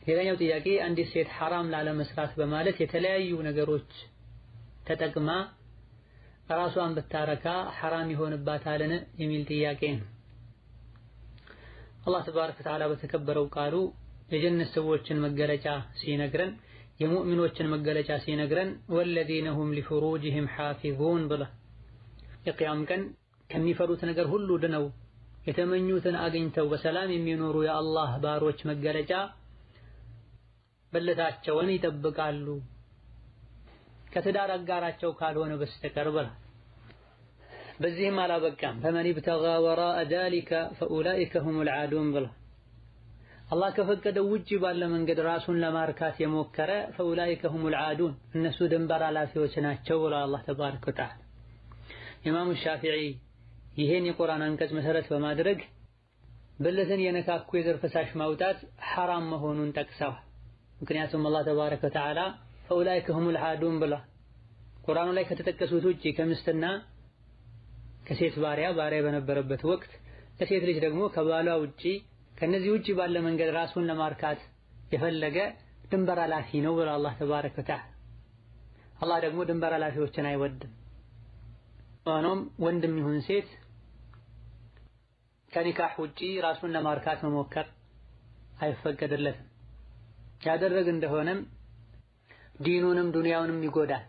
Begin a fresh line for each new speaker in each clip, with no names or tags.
ሌላኛው ጥያቄ አንዲት ሴት ሐራም ላለመስራት በማለት የተለያዩ ነገሮች ተጠቅማ ራሷን ብታረካ ሐራም ይሆንባታልን የሚል ጥያቄ ነው። አላህ ተባረከ ወተዓላ በተከበረው ቃሉ የጀነት ሰዎችን መገለጫ ሲነግረን የሙእሚኖችን መገለጫ ሲነግረን ወለዚነ ሁም ሊፉሩጅሂም ሓፊዙን ብላ የቂያም ቀን ከሚፈሩት ነገር ሁሉ ድነው የተመኙትን አግኝተው በሰላም የሚኖሩ የአላህ ባሮች መገለጫ ብልታቸውን ይጠብቃሉ ከትዳር አጋራቸው ካልሆነ በስተቀር ብላ። በዚህም አላበቃም ፈመን ብተጋ ወራአ ዛሊከ ፈኡላኢከ ሁሙል ዓዱን ብላ አላህ ከፈቀደው ውጪ ባለ መንገድ ራሱን ለማርካት የሞከረ ፈኡላኢከ ሁሙል ዓዱን እነሱ ድንበር አላፊዎች ናቸው ብላ አላህ ተባረከ ወተዓላ። ኢማሙ ሻፊዒ ይሄን የቁርአን አንቀጽ መሰረት በማድረግ ብልትን የነካኩ የዘር ፈሳሽ ማውጣት ሐራም መሆኑን ጠቅሰዋል። ምክንያቱም አላህ ተባረከ ወተዓላ ፈኡላኢከ ሁሙል ዓዱን ብላ ቁርአኑ ላይ ከተጠቀሱት ውጪ ከምስትና ከሴት ባሪያ በነበረበት ወቅት ለሴት ልጅ ደግሞ ከባሏ ውጪ ከነዚህ ውጪ ባለ መንገድ ራሱን ለማርካት የፈለገ ድንበር አላፊ ነው ብላ አላህ ተባረከ ወተዓላ። አላህ ደግሞ ድንበር አላፊዎችን አይወድም። ሆኖም ወንድም ይሁን ሴት ከኒካህ ውጪ ራሱን ለማርካት መሞከር አይፈቀድለትም። ያደረገ እንደሆነም ዲኑንም ዱንያውንም ይጎዳል።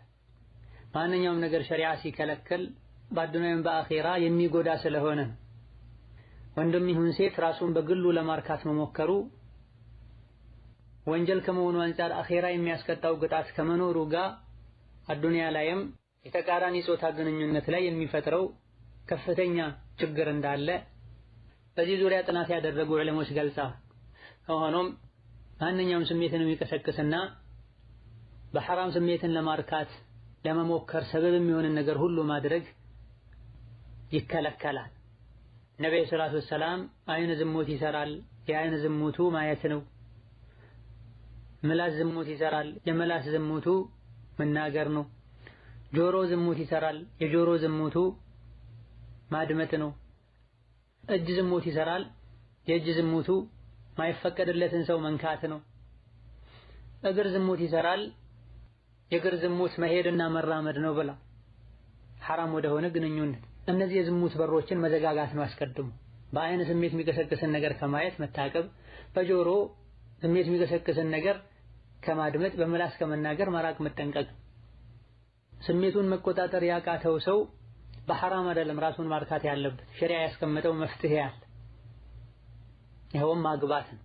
ማንኛውም ነገር ሸሪዓ ሲከለከል በአዱንያም በአኺራ የሚጎዳ ስለሆነ ወንድም ይሁን ሴት ራሱን በግሉ ለማርካት መሞከሩ ወንጀል ከመሆኑ አንፃር አኺራ የሚያስቀጣው ቅጣት ከመኖሩ ጋር አዱንያ ላይም የተቃራኒ ጾታ ግንኙነት ላይ የሚፈጥረው ከፍተኛ ችግር እንዳለ በዚህ ዙሪያ ጥናት ያደረጉ ዑለሞች ገልጸዋል። ሆኖም ማንኛውም ስሜትን የሚቀሰቅስና በሐራም ስሜትን ለማርካት ለመሞከር ሰበብ የሚሆንን ነገር ሁሉ ማድረግ ይከለከላል። ነብዩ ሰለላሁ ዐለይሂ ወሰለም አይን ዝሙት ይሰራል፣ የአይን ዝሙቱ ማየት ነው። ምላስ ዝሙት ይሰራል፣ የምላስ ዝሙቱ መናገር ነው። ጆሮ ዝሙት ይሰራል፣ የጆሮ ዝሙቱ ማድመጥ ነው። እጅ ዝሙት ይሰራል፣ የእጅ ዝሙቱ ማይፈቀድለትን ሰው መንካት ነው። እግር ዝሙት ይሰራል፣ የእግር ዝሙት መሄድና መራመድ ነው ብላ ሐራም ወደሆነ ግንኙነት እነዚህ የዝሙት በሮችን መዘጋጋት ነው። አስቀድሞ በአይን ስሜት የሚቀሰቅስን ነገር ከማየት መታቀብ፣ በጆሮ ስሜት የሚቀሰቅስን ነገር ከማድመጥ፣ በምላስ ከመናገር መራቅ መጠንቀቅ። ስሜቱን መቆጣጠር ያቃተው ሰው በሐራም አይደለም ራሱን ማርካት ያለበት ሸሪዓ ያስቀመጠው መፍትሄ አለ። ይኸውም ማግባት ነው።